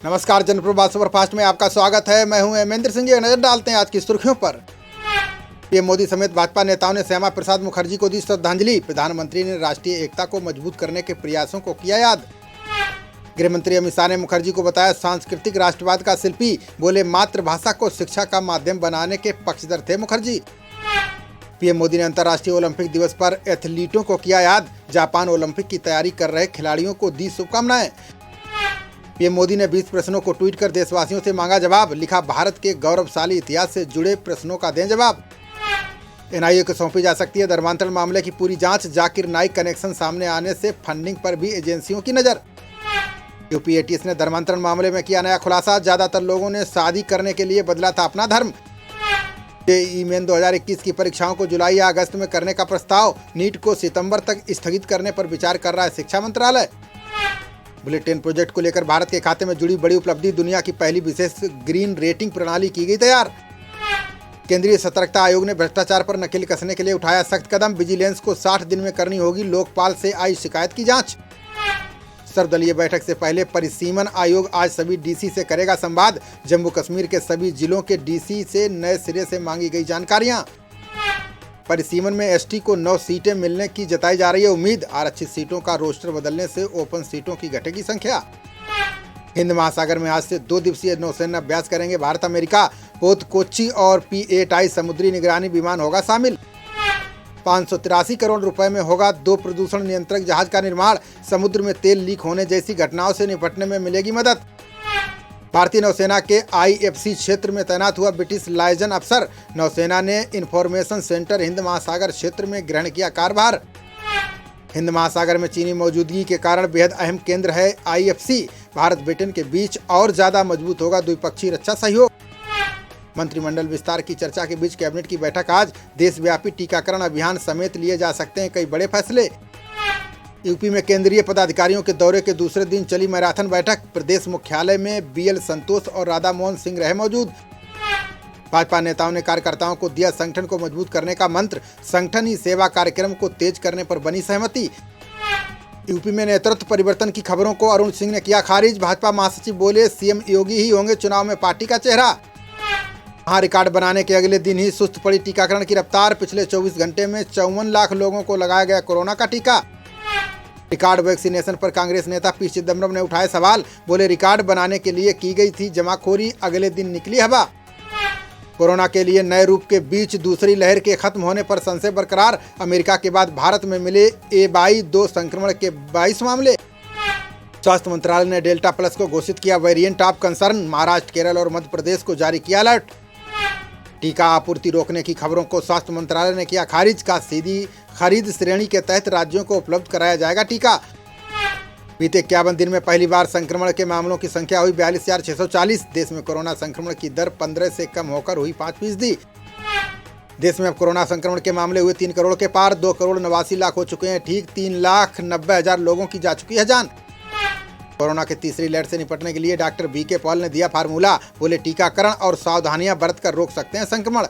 नमस्कार, जनप्रवाद सुपरफास्ट में आपका स्वागत है। मैं हूं हेमेंद्र सिंह जी। नजर डालते हैं आज की सुर्खियों पर। पीएम मोदी समेत भाजपा नेताओं ने श्यामा प्रसाद मुखर्जी को दी श्रद्धांजलि। प्रधानमंत्री ने राष्ट्रीय एकता को मजबूत करने के प्रयासों को किया याद। गृह मंत्री अमित शाह ने मुखर्जी को बताया सांस्कृतिक राष्ट्रवाद का शिल्पी। बोले मातृभाषा को शिक्षा का माध्यम बनाने के पक्षधर थे मुखर्जी। पीएम मोदी ने अंतर्राष्ट्रीय ओलंपिक दिवस पर एथलीटों को किया याद। जापान ओलंपिक की तैयारी कर रहे खिलाड़ियों को दी शुभकामनाएं। पीएम मोदी ने 20 प्रश्नों को ट्वीट कर देशवासियों से मांगा जवाब। लिखा, भारत के गौरवशाली इतिहास से जुड़े प्रश्नों का दें जवाब। एनआईए को सौंपी जा सकती है धर्मांतरण मामले की पूरी जांच। जाकिर नाइक कनेक्शन सामने आने से फंडिंग पर भी एजेंसियों की नजर। यूपी एटीएस ने धर्मांतरण मामले में किया नया खुलासा। ज्यादातर लोगों ने शादी करने के लिए बदला था अपना धर्म। जेईई मेन 2021 की परीक्षाओं को जुलाई या अगस्त में करने का प्रस्ताव। नीट को सितंबर तक स्थगित करने पर विचार कर रहा है शिक्षा मंत्रालय। बुलेट ट्रेन प्रोजेक्ट को लेकर भारत के खाते में जुड़ी बड़ी उपलब्धि। दुनिया की पहली विशेष ग्रीन रेटिंग प्रणाली की गई तैयार। केंद्रीय सतर्कता आयोग ने भ्रष्टाचार पर नकेल कसने के लिए उठाया सख्त कदम। विजिलेंस को 60 दिन में करनी होगी लोकपाल से आई शिकायत की जांच। सर्वदलीय बैठक से पहले परिसीमन आयोग आज सभी डीसी से करेगा संवाद। जम्मू कश्मीर के सभी जिलों के डीसी से नए सिरे से मांगी गई जानकारियां। परिसीमन में एसटी को 9 सीटें मिलने की जताई जा रही है उम्मीद। आरक्षित सीटों का रोस्टर बदलने से ओपन सीटों की घटेगी संख्या। हिंद महासागर में आज से 2 दिवसीय नौसेना अभ्यास करेंगे भारत अमेरिका। पोत कोच्चि और P-8I समुद्री निगरानी विमान होगा शामिल। 583 करोड़ रुपए में होगा 2 प्रदूषण नियंत्रक जहाज का निर्माण। समुद्र में तेल लीक होने जैसी घटनाओं से निपटने में मिलेगी मदद। भारतीय नौसेना के IFC क्षेत्र में तैनात हुआ ब्रिटिश लायजन अफसर। नौसेना ने इंफॉर्मेशन सेंटर हिंद महासागर क्षेत्र में ग्रहण किया कार्यभार। हिंद महासागर में चीनी मौजूदगी के कारण बेहद अहम केंद्र है IFC। भारत ब्रिटेन के बीच और ज्यादा मजबूत होगा द्विपक्षीय रक्षा सहयोग। मंत्रिमंडल विस्तार की चर्चा के बीच कैबिनेट की बैठक आज। देशव्यापी टीकाकरण अभियान समेत लिए जा सकते हैं कई बड़े फैसले। यूपी में केंद्रीय पदाधिकारियों के दौरे के दूसरे दिन चली मैराथन बैठक। प्रदेश मुख्यालय में BL संतोष और राधा मोहन सिंह रहे मौजूद। भाजपा नेताओं ने कार्यकर्ताओं को दिया संगठन को मजबूत करने का मंत्र। संगठन ही सेवा कार्यक्रम को तेज करने पर बनी सहमति। यूपी में नेतृत्व परिवर्तन की खबरों को अरुण सिंह ने किया खारिज। भाजपा महासचिव बोले सीएम योगी ही होंगे चुनाव में पार्टी का चेहरा। वहाँ रिकॉर्ड बनाने के अगले दिन ही सुस्त पड़ी टीकाकरण की रफ्तार। पिछले 24 घंटे में 54 लाख लोगों को लगाया गया कोरोना का टीका। रिकॉर्ड वैक्सीनेशन पर कांग्रेस नेता पी चिदम्बरम ने उठाए सवाल। बोले रिकॉर्ड बनाने के लिए की गई थी जमाखोरी, अगले दिन निकली हवा। कोरोना के लिए नए रूप के बीच दूसरी लहर के खत्म होने पर संशय बरकरार। अमेरिका के बाद भारत में मिले A22 संक्रमण के 22 मामले। स्वास्थ्य मंत्रालय ने डेल्टा प्लस को घोषित किया variant of concern. Maharashtra, Kerala और मध्य प्रदेश को जारी किया अलर्ट। टीका आपूर्ति रोकने की खबरों को स्वास्थ्य मंत्रालय ने किया खारिज। का सीधी खरीद श्रेणी के तहत राज्यों को उपलब्ध कराया जाएगा टीका। बीते 51 दिन में पहली बार संक्रमण के मामलों की संख्या हुई 42,640। देश में कोरोना संक्रमण की दर 15 से कम होकर हुई 5%। देश में अब कोरोना संक्रमण के मामले हुए 3 करोड़ के पार। 2 करोड़ 89 लाख हो चुके हैं ठीक। 3,90,000 लोगों की जा चुकी है जान। कोरोना के तीसरी लहर से निपटने के लिए डॉक्टर BK पॉल ने दिया फार्मूला। बोले टीकाकरण और सावधानियां बरत कर रोक सकते हैं संक्रमण।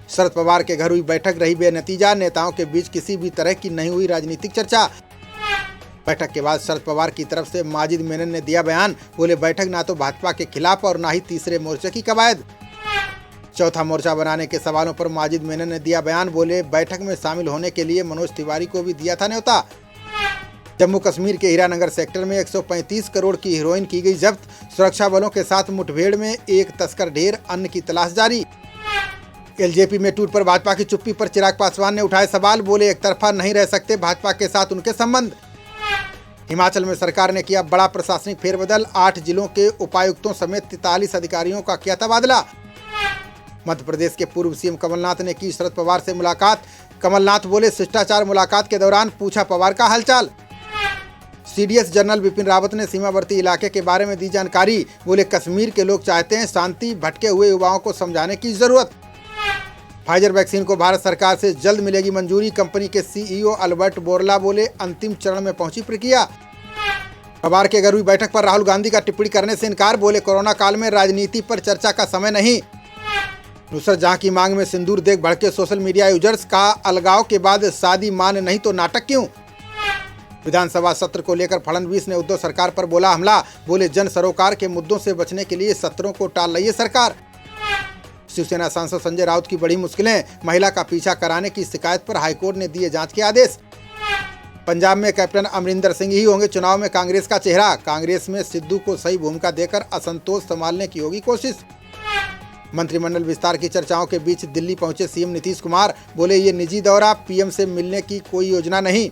शरद पवार के घर हुई बैठक रही बेनतीजा। नेताओं के बीच किसी भी तरह की नहीं हुई राजनीतिक चर्चा। बैठक के बाद शरद पवार की तरफ से माजिद मेनन ने दिया बयान। बोले बैठक ना तो भाजपा के खिलाफ और ना ही तीसरे मोर्चे की कवायद। चौथा मोर्चा बनाने के सवालों पर माजिद मेनन ने दिया बयान। बोले बैठक में शामिल होने के लिए मनोज तिवारी को भी दिया था न्योता। जम्मू कश्मीर के हीरानगर सेक्टर में 135 करोड़ की हेरोइन की गई जब्त। सुरक्षा बलों के साथ मुठभेड़ में एक तस्कर ढेर, अन्य की तलाश जारी। LJP में टूट पर भाजपा की चुप्पी पर चिराग पासवान ने उठाए सवाल। बोले एक तरफा नहीं रह सकते भाजपा के साथ उनके संबंध। हिमाचल में सरकार ने किया बड़ा प्रशासनिक फेरबदल। 8 जिलों के उपायुक्तों समेत 43 अधिकारियों का किया तबादला। मध्य प्रदेश के पूर्व सीएम कमलनाथ ने की शरद पवार से मुलाकात। कमलनाथ बोले शिष्टाचार मुलाकात के दौरान पूछा पवार का हालचाल। CDS जनरल बिपिन रावत ने सीमावर्ती इलाके के बारे में दी जानकारी। बोले कश्मीर के लोग चाहते हैं शांति, भटके हुए युवाओं को समझाने की जरूरत। फाइजर वैक्सीन को भारत सरकार से जल्द मिलेगी मंजूरी। कंपनी के CEO अल्बर्ट बोरला बोले अंतिम चरण में पहुंची प्रक्रिया। पवार के घर हुई बैठक पर राहुल गांधी का टिप्पणी करने से इनकार। बोले कोरोना काल में राजनीति पर चर्चा का समय नहीं। नुसरत जहां की मांग में सिंदूर देख भड़के सोशल मीडिया यूजर्स। का अलगाव के बाद शादी मान नहीं तो नाटक क्यों। विधानसभा सत्र को लेकर फडणवीस ने उद्धव सरकार पर बोला हमला, बोले जन सरोकार के मुद्दों से बचने के लिए सत्रों को टाल रही है सरकार। शिवसेना सांसद संजय राउत की बड़ी मुश्किलें, महिला का पीछा कराने की शिकायत पर हाईकोर्ट ने दिए जांच के आदेश। पंजाब में कैप्टन अमरिंदर सिंह ही होंगे चुनाव में कांग्रेस का चेहरा, कांग्रेस में सिद्धू को सही भूमिका देकर असंतोष संभालने की होगी कोशिश। मंत्रिमंडल विस्तार की चर्चाओं के बीच दिल्ली पहुंचे सीएम नीतीश कुमार, बोले ये निजी दौरा, पीएम से मिलने की कोई योजना नहीं।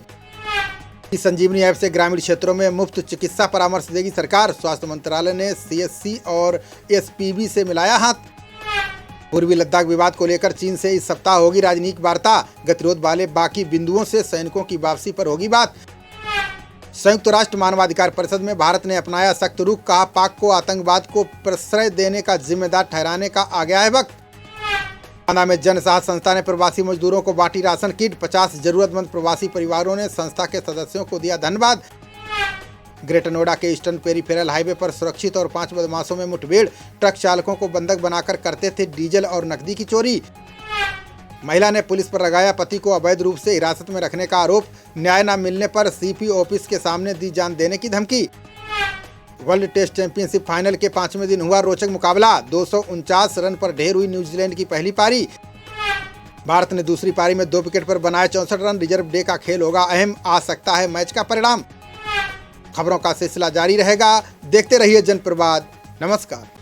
संजीवनी ऐप से ग्रामीण क्षेत्रों में मुफ्त चिकित्सा परामर्श देगी सरकार, स्वास्थ्य मंत्रालय ने सीएससी और एसपीबी से मिलाया हाथ। पूर्वी लद्दाख विवाद को लेकर चीन से इस सप्ताह होगी राजनीतिक वार्ता, गतिरोध वाले बाकी बिंदुओं से सैनिकों की वापसी पर होगी बात। संयुक्त राष्ट्र मानवाधिकार परिषद में भारत ने अपनाया सख्त रुख, कहा पाक को आतंकवाद को प्रश्रय देने का जिम्मेदार ठहराने का आ गया है वक्त। थाना में जन साहस संस्था ने प्रवासी मजदूरों को बांटी राशन किट, 50 जरूरतमंद प्रवासी परिवारों ने संस्था के सदस्यों को दिया धन्यवाद। ग्रेटर नोएडा के ईस्टर्न पेरीफेरल हाईवे पर सुरक्षित और 5 बदमाशों में मुठभेड़, ट्रक चालकों को बंधक बनाकर करते थे डीजल और नकदी की चोरी। महिला ने पुलिस पर लगाया पति को अवैध रूप से हिरासत में रखने का आरोप, न्याय न मिलने पर सीपी ऑफिस के सामने दी जान देने की धमकी। वर्ल्ड टेस्ट चैंपियनशिप फाइनल के 5वें दिन हुआ रोचक मुकाबला, 249 रन पर ढेर हुई न्यूजीलैंड की पहली पारी। भारत ने दूसरी पारी में 2 विकेट पर बनाए 64 रन, रिजर्व डे का खेल होगा अहम, आ सकता है मैच का परिणाम। खबरों का सिलसिला जारी रहेगा, देखते रहिए जनप्रवाद। नमस्कार।